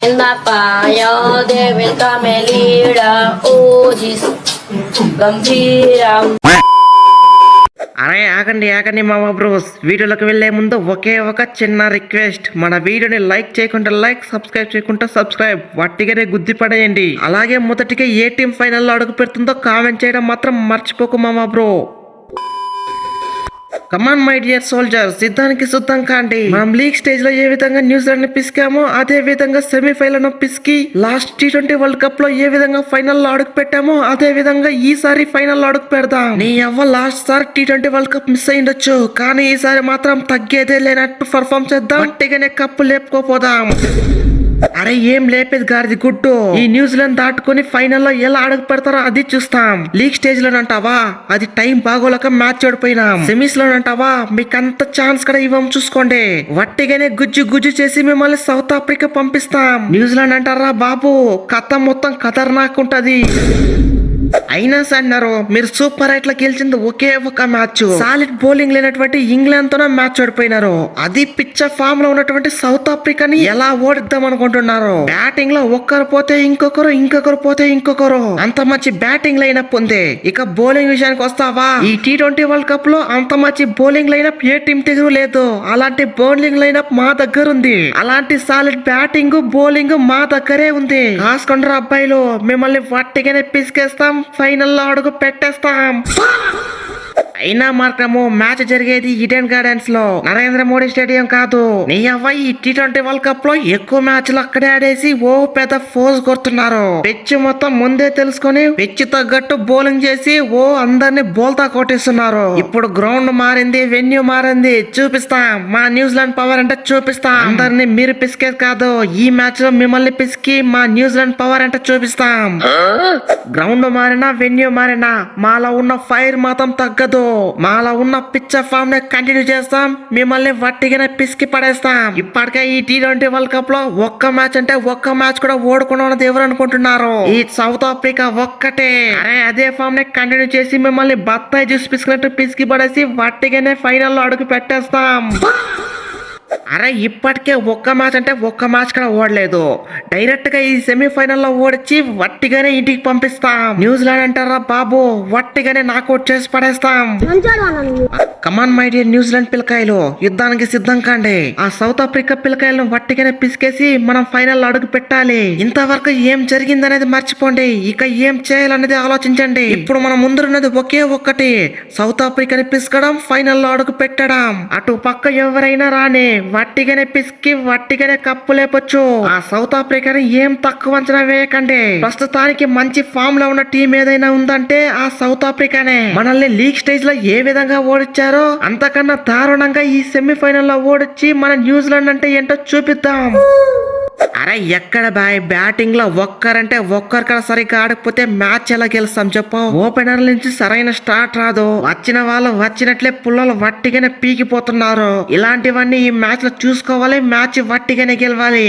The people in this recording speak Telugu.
In the fire, they will come a leader. Oh, this Gambhiram. అరే ఆగండి మామ బ్రోస్, వీడియోలోకి వెళ్లే ముందు ఒకే ఒక చిన్న రిక్వెస్ట్, మన వీడియోని లైక్ చేయకుండా లైక్, సబ్స్క్రైబ్ చేయకుండా సబ్స్క్రైబ్, వట్టిగానే గుద్ది పడేయండి. అలాగే మొదటిగా ఏ టీం ఫైనల్లో అడుగు పెడుతుందో కామెంట్ చేయడం మాత్రం మర్చిపోకు మామ bro. Come on my dear soldiers, సిద్ధానికి సిద్ధం కాండి. మనం లీగ్ స్టేజ్ లో ఏ విధంగా న్యూజిలాండ్ ని పిసికామో అదే విధంగా సెమీఫైనల్ పిసికి లాస్ట్ T20 వరల్డ్ కప్ లో ఏ విధంగా ఫైనల్ లో అడుగు పెట్టామో అదే విధంగా ఈసారి ఫైనల్ లో అడుగు పెడదాం. నీ అవ్వ లాస్ట్ సారి T20 వరల్డ్ కప్ మిస్ అయ్యిండొచ్చు, కానీ ఈసారి మాత్రం తగ్గేదే లేనట్టు పర్ఫార్మ్ చేద్దాం. గట్టిగానే కప్పు లేపుకోపోదాం. అరే ఏం లేపేది గారిది గుడ్డు, ఈ న్యూజిలాండ్ దాటుకుని ఫైనల్లో ఎలా అడుగు పెడతారో అది చూస్తాం. లీగ్ స్టేజ్ లోనంటావా అది టైం బాగోలేక మ్యాచ్ ఓడిపోయినాం. సెమీస్ లోనంటావా మీకంత ఛాన్స్ కూడా ఇవ్వం, చూసుకోండి. వట్టిగానే గుజ్జు చేసి మిమ్మల్ని సౌత్ ఆఫ్రికా పంపిస్తాం. న్యూజిలాండ్ అంటారా బాబు, కథ మొత్తం ఖతర్నాకుంటది. అయినా అన్నారు మీరు సూపర్ రైట్ లో గెలిచింది ఒకే ఒక మ్యాచ్, సాలిడ్ బౌలింగ్ లేనటువంటి ఇంగ్లాండ్ తోనే మ్యాచ్ ఓడిపోయినారు. అది పిచ్చ ఫామ్ లో ఉన్నటువంటి సౌత్ ఆఫ్రికాని ఎలా ఓడిద్దాం అనుకుంటున్నారు. బ్యాటింగ్ లో ఒక్కరు పోతే ఇంకొకరు పోతే ఇంకొకరు, అంత మంచి బ్యాటింగ్ లైనప్ ఉంది. ఇక బౌలింగ్ విషయానికి వస్తావా, ఈ T20 వరల్డ్ కప్ లో అంత మంచి బౌలింగ్ లైనప్ ఏ టీం దగ్గర లేదు. అలాంటి బౌలింగ్ లైనప్ మా దగ్గర ఉంది. అలాంటి సాలిడ్ బ్యాటింగ్ బౌలింగ్ మా దగ్గరే ఉంది. కాసుకొండరా అబ్బాయిలు, మిమ్మల్ని వట్టిగానే పిసికేస్తాం, ఫైనల్లో అడుగు పెట్టేస్తాం. అయినా మార్కము మ్యాచ్ జరిగేది ఈడెన్ గార్డెన్స్ లో, నరేంద్ర మోడీ స్టేడియం కాదు. నీ అవ్వాయి T20 వరల్డ్ కప్ లో ఎక్కువ మ్యాచ్లు అక్కడే ఆడేసి ఓ పెద్ద ఫోజ్ కొడుతున్నారు. పిచ్ మొత్తం ముందే తెలుసుకొని పిచ్ తగ్గట్టు బౌలింగ్ చేసి ఓ అందరిని బోల్తా కొట్టేస్తున్నారు. ఇప్పుడు గ్రౌండ్ మారింది, వెన్యూ మారింది, చూపిస్తాం మా న్యూజిలాండ్ పవర్ అంటే చూపిస్తాం. అందరిని మీరు పిసికేది కాదు, ఈ మ్యాచ్ లో మిమ్మల్ని పిసికి మా న్యూజిలాండ్ పవర్ అంటే చూపిస్తాం. గ్రౌండ్ మారినా వెన్యూ మారినా మాలో ఉన్న ఫైర్ మాత్రం తగ్గదు. మాలో ఉన్న పిచ్చ ఫామ్ ని కంటిన్యూ చేస్తాం, మిమ్మల్ని వట్టిగానే పిసికి పడేస్తాం. ఇప్పటికే ఈ T20 వరల్డ్ కప్ లో ఒక్క మ్యాచ్ అంటే ఒక్క మ్యాచ్ కూడా ఓడుకున్నది ఎవరు అనుకుంటున్నారు? ఈ సౌత్ ఆఫ్రికా ఒక్కటే. అరే అదే ఫామ్ ని కంటిన్యూ చేసి మిమ్మల్ని బత్తాయి జ్యూస్ పిసికినట్టు పిసికి పడేసి వట్టిగానే ఫైనల్ లో అడుగు పెట్టేస్తాం. అరే ఇప్పటికే ఒక్క మ్యాచ్ అంటే ఒక్క మ్యాచ్ కూడా ఓడలేదు. డైరెక్ట్ గా ఈ సెమీఫైనల్ లో ఓడిచి వట్టిగానే ఇంటికి పంపిస్తాం. న్యూజిలాండ్ అంటారా బాబు, వట్టిగానే నాకౌట్ చేసి పడేస్తాం. కమాన్ మై డియర్ న్యూజిలాండ్ పిల్లకాయలు, యుద్ధానికి సిద్ధం కాండి. ఆ సౌత్ ఆఫ్రికా పిల్లకాయలను వట్టిగానే పిసికేసి మనం ఫైనల్ లో అడుగు పెట్టాలి. ఇంతవరకు ఏం జరిగిందనేది మర్చిపోండి, ఇక ఏం చేయాలనేది ఆలోచించండి. ఇప్పుడు మనం ముందున్నది ఒకే ఒక్కటి, సౌత్ ఆఫ్రికాని పిసకడం, ఫైనల్ లో అడుగు పెట్టడం. అటు పక్క ఎవరైనా రాని వట్టిగానే పిసికి వట్టిగానే కప్పు లేపొచ్చు. ఆ సౌత్ ఆఫ్రికాని ఏం తక్కువ అంచనా వేయకండి. ప్రస్తుతానికి మంచి ఫామ్ లో ఉన్న టీం ఏదైనా ఉందంటే ఆ సౌత్ ఆఫ్రికానే. మనల్ని లీగ్ స్టేజ్ లో ఏ విధంగా ఓడించారో అంతకన్నా దారుణంగా ఈ సెమీఫైనల్ లో ఓడించి మన న్యూజిలాండ్ అంటే ఏంటో చూపిద్దాం. అరే ఎక్కడ బాయ్, బ్యాటింగ్ లో ఒక్కరంటే ఒక్కరు కదా సరిగ్గా ఆడకపోతే మ్యాచ్ ఎలా గెలుస్తాం చెప్పు. ఓపెనర్ల నుంచి సరైన స్టార్ట్ రాదు, వచ్చిన వాళ్ళు వచ్చినట్లే పుల్లలు వట్టిగానే పీకిపోతున్నారు. ఇలాంటివన్నీ ఈ మ్యాచ్ లో చూసుకోవాలి, మ్యాచ్ వట్టిగానే గెలవాలి.